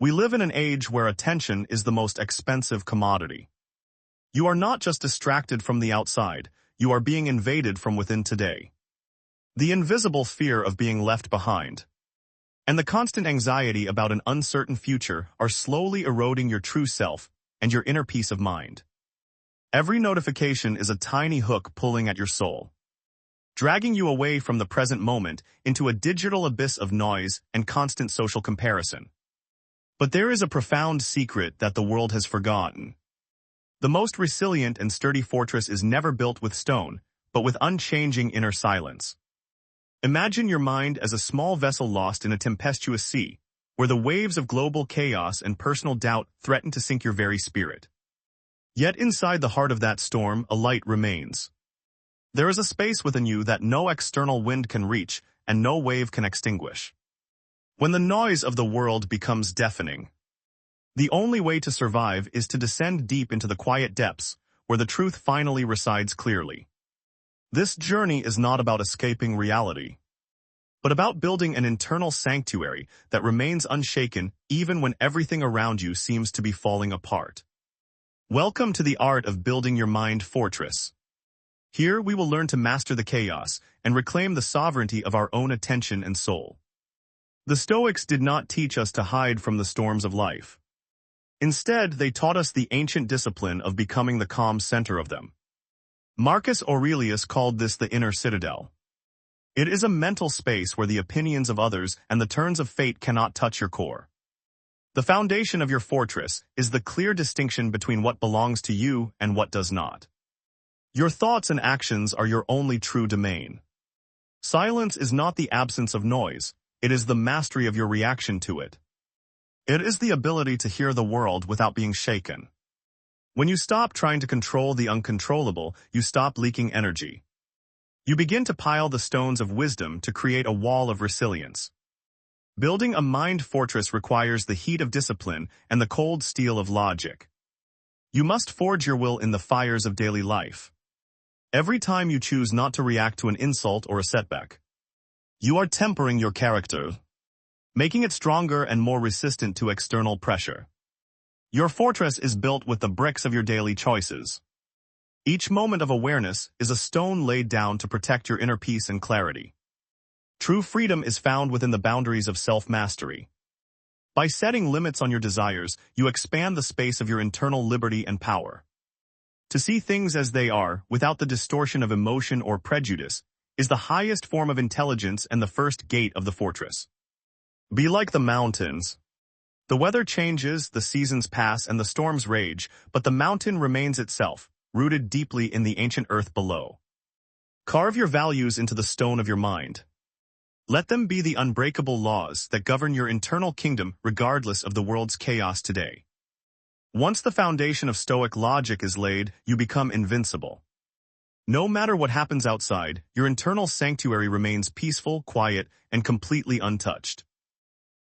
We live in an age where attention is the most expensive commodity. You are not just distracted from the outside, you are being invaded from within today. The invisible fear of being left behind and the constant anxiety about an uncertain future are slowly eroding your true self and your inner peace of mind. Every notification is a tiny hook pulling at your soul, dragging you away from the present moment into a digital abyss of noise and constant social comparison. But there is a profound secret that the world has forgotten. The most resilient and sturdy fortress is never built with stone, but with unchanging inner silence. Imagine your mind as a small vessel lost in a tempestuous sea, where the waves of global chaos and personal doubt threaten to sink your very spirit. Yet inside the heart of that storm, a light remains. There is a space within you that no external wind can reach and no wave can extinguish. When the noise of the world becomes deafening, the only way to survive is to descend deep into the quiet depths, where the truth finally resides clearly. This journey is not about escaping reality, but about building an internal sanctuary that remains unshaken even when everything around you seems to be falling apart. Welcome to the art of building your mind fortress. Here we will learn to master the chaos and reclaim the sovereignty of our own attention and soul. The Stoics did not teach us to hide from the storms of life. Instead, they taught us the ancient discipline of becoming the calm center of them. Marcus Aurelius called this the inner citadel. It is a mental space where the opinions of others and the turns of fate cannot touch your core. The foundation of your fortress is the clear distinction between what belongs to you and what does not. Your thoughts and actions are your only true domain. Silence is not the absence of noise, it is the mastery of your reaction to it. It is the ability to hear the world without being shaken. When you stop trying to control the uncontrollable, you stop leaking energy. You begin to pile the stones of wisdom to create a wall of resilience. Building a mind fortress requires the heat of discipline and the cold steel of logic. You must forge your will in the fires of daily life. Every time you choose not to react to an insult or a setback, you are tempering your character, making it stronger and more resistant to external pressure. Your fortress is built with the bricks of your daily choices. Each moment of awareness is a stone laid down to protect your inner peace and clarity. True freedom is found within the boundaries of self-mastery. By setting limits on your desires, you expand the space of your internal liberty and power. To see things as they are, without the distortion of emotion or prejudice, is the highest form of intelligence and the first gate of the fortress. Be like the mountains. The weather changes, the seasons pass, and the storms rage, but the mountain remains itself, rooted deeply in the ancient earth below. Carve your values into the stone of your mind. Let them be the unbreakable laws that govern your internal kingdom regardless of the world's chaos today. Once the foundation of Stoic logic is laid, you become invincible. No matter what happens outside, your internal sanctuary remains peaceful, quiet, and completely untouched.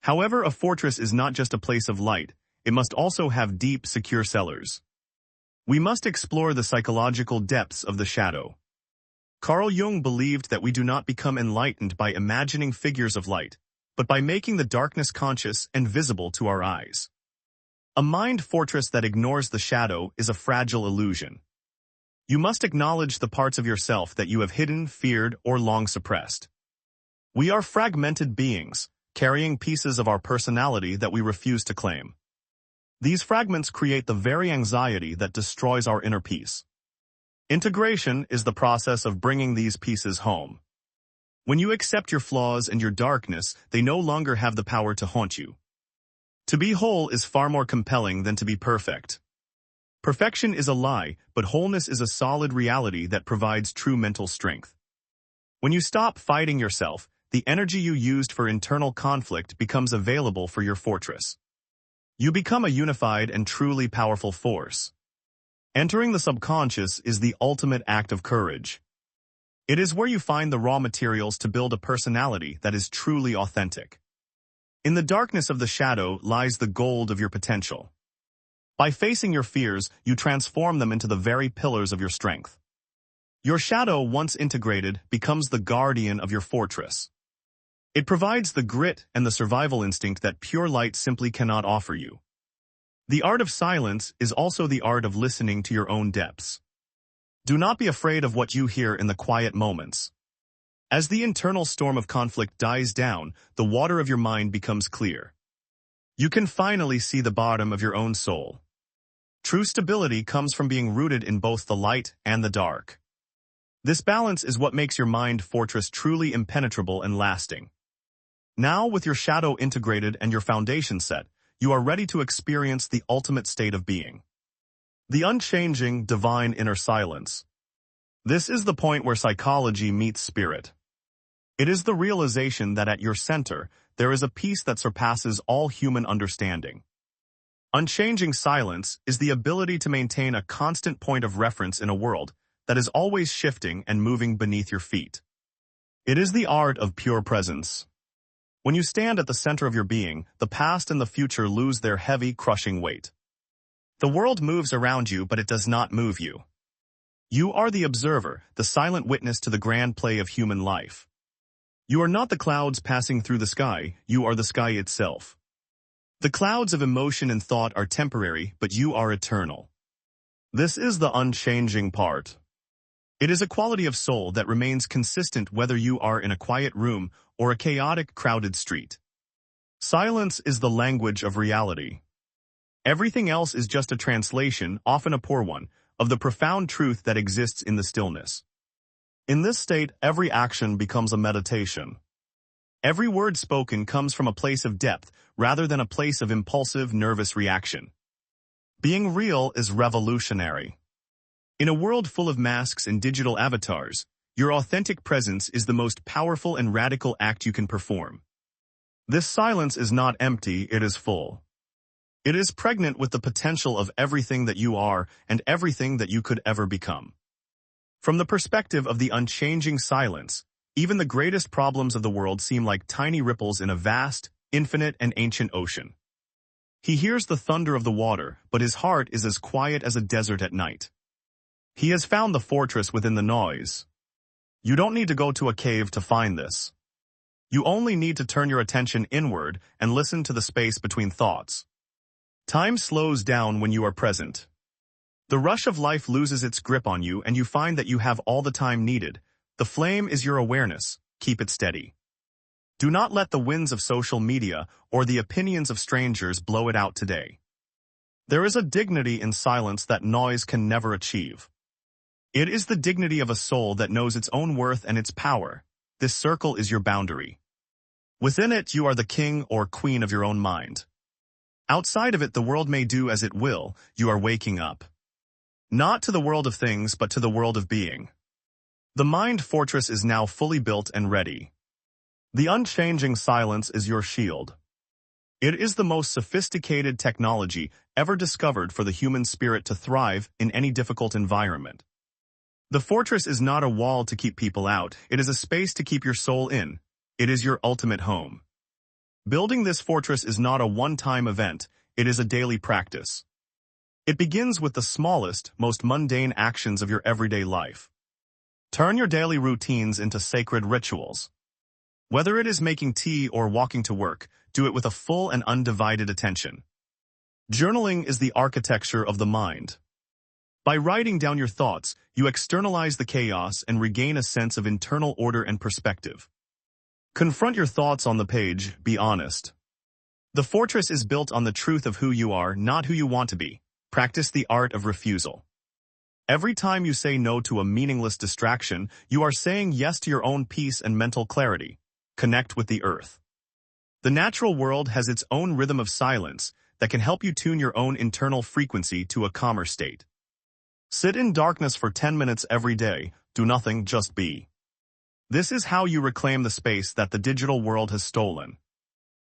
However, a fortress is not just a place of light, it must also have deep, secure cellars. We must explore the psychological depths of the shadow. Carl Jung believed that we do not become enlightened by imagining figures of light, but by making the darkness conscious and visible to our eyes. A mind fortress that ignores the shadow is a fragile illusion. You must acknowledge the parts of yourself that you have hidden, feared, or long suppressed. We are fragmented beings, carrying pieces of our personality that we refuse to claim. These fragments create the very anxiety that destroys our inner peace. Integration is the process of bringing these pieces home. When you accept your flaws and your darkness, they no longer have the power to haunt you. To be whole is far more compelling than to be perfect. Perfection is a lie, but wholeness is a solid reality that provides true mental strength. When you stop fighting yourself, the energy you used for internal conflict becomes available for your fortress. You become a unified and truly powerful force. Entering the subconscious is the ultimate act of courage. It is where you find the raw materials to build a personality that is truly authentic. In the darkness of the shadow lies the gold of your potential. By facing your fears, you transform them into the very pillars of your strength. Your shadow, once integrated, becomes the guardian of your fortress. It provides the grit and the survival instinct that pure light simply cannot offer you. The art of silence is also the art of listening to your own depths. Do not be afraid of what you hear in the quiet moments. As the internal storm of conflict dies down, the water of your mind becomes clear. You can finally see the bottom of your own soul. True stability comes from being rooted in both the light and the dark. This balance is what makes your mind fortress truly impenetrable and lasting. Now, with your shadow integrated and your foundation set, you are ready to experience the ultimate state of being. The unchanging, divine inner silence. This is the point where psychology meets spirit. It is the realization that at your center, there is a peace that surpasses all human understanding. Unchanging silence is the ability to maintain a constant point of reference in a world that is always shifting and moving beneath your feet. It is the art of pure presence. When you stand at the center of your being, the past and the future lose their heavy, crushing weight. The world moves around you, but it does not move you. You are the observer, the silent witness to the grand play of human life. You are not the clouds passing through the sky, you are the sky itself. The clouds of emotion and thought are temporary, but you are eternal. This is the unchanging part. It is a quality of soul that remains consistent whether you are in a quiet room or a chaotic, crowded street. Silence is the language of reality. Everything else is just a translation, often a poor one, of the profound truth that exists in the stillness. In this state, every action becomes a meditation. Every word spoken comes from a place of depth rather than a place of impulsive, nervous reaction. Being real is revolutionary. In a world full of masks and digital avatars, your authentic presence is the most powerful and radical act you can perform. This silence is not empty, it is full. It is pregnant with the potential of everything that you are and everything that you could ever become. From the perspective of the unchanging silence, even the greatest problems of the world seem like tiny ripples in a vast, infinite, and ancient ocean. He hears the thunder of the water, but his heart is as quiet as a desert at night. He has found the fortress within the noise. You don't need to go to a cave to find this. You only need to turn your attention inward and listen to the space between thoughts. Time slows down when you are present. The rush of life loses its grip on you and you find that you have all the time needed. The flame is your awareness. Keep it steady. Do not let the winds of social media or the opinions of strangers blow it out today. There is a dignity in silence that noise can never achieve. It is the dignity of a soul that knows its own worth and its power. This circle is your boundary. Within it, you are the king or queen of your own mind. Outside of it, the world may do as it will. You are waking up. Not to the world of things, but to the world of being. The mind fortress is now fully built and ready. The unchanging silence is your shield. It is the most sophisticated technology ever discovered for the human spirit to thrive in any difficult environment. The fortress is not a wall to keep people out, it is a space to keep your soul in. It is your ultimate home. Building this fortress is not a one-time event, it is a daily practice. It begins with the smallest, most mundane actions of your everyday life. Turn your daily routines into sacred rituals. Whether it is making tea or walking to work, do it with a full and undivided attention. Journaling is the architecture of the mind. By writing down your thoughts, you externalize the chaos and regain a sense of internal order and perspective. Confront your thoughts on the page, be honest. The fortress is built on the truth of who you are, not who you want to be. Practice the art of refusal. Every time you say no to a meaningless distraction, you are saying yes to your own peace and mental clarity. Connect with the earth. The natural world has its own rhythm of silence that can help you tune your own internal frequency to a calmer state. Sit in darkness for 10 minutes every day, do nothing, just be. This is how you reclaim the space that the digital world has stolen.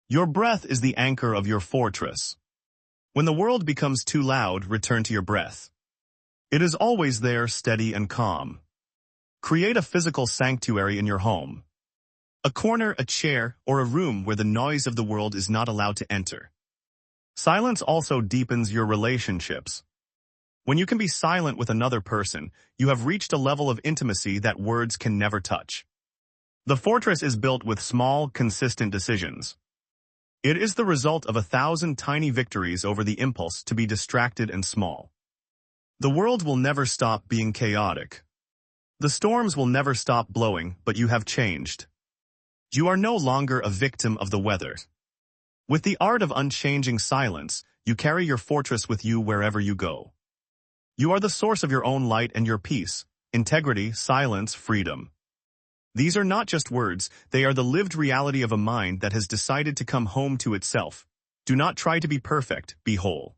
Your breath is the anchor of your fortress. When the world becomes too loud, return to your breath. It is always there, steady and calm. Create a physical sanctuary in your home. A corner, a chair, or a room where the noise of the world is not allowed to enter. Silence also deepens your relationships. When you can be silent with another person, you have reached a level of intimacy that words can never touch. The fortress is built with small, consistent decisions. It is the result of 1,000 tiny victories over the impulse to be distracted and small. The world will never stop being chaotic. The storms will never stop blowing, but you have changed. You are no longer a victim of the weather. With the art of unchanging silence, you carry your fortress with you wherever you go. You are the source of your own light and your peace, integrity, silence, freedom. These are not just words, they are the lived reality of a mind that has decided to come home to itself. Do not try to be perfect, be whole.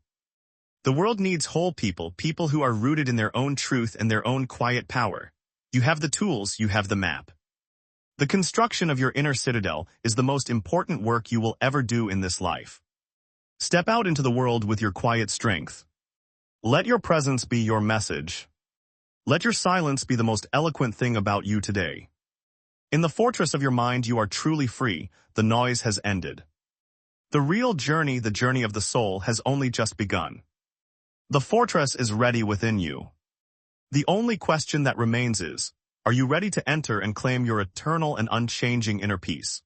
The world needs whole people, people who are rooted in their own truth and their own quiet power. You have the tools, you have the map. The construction of your inner citadel is the most important work you will ever do in this life. Step out into the world with your quiet strength. Let your presence be your message. Let your silence be the most eloquent thing about you today. In the fortress of your mind you are truly free, the noise has ended. The real journey, the journey of the soul, has only just begun. The fortress is ready within you. The only question that remains is, are you ready to enter and claim your eternal and unchanging inner peace?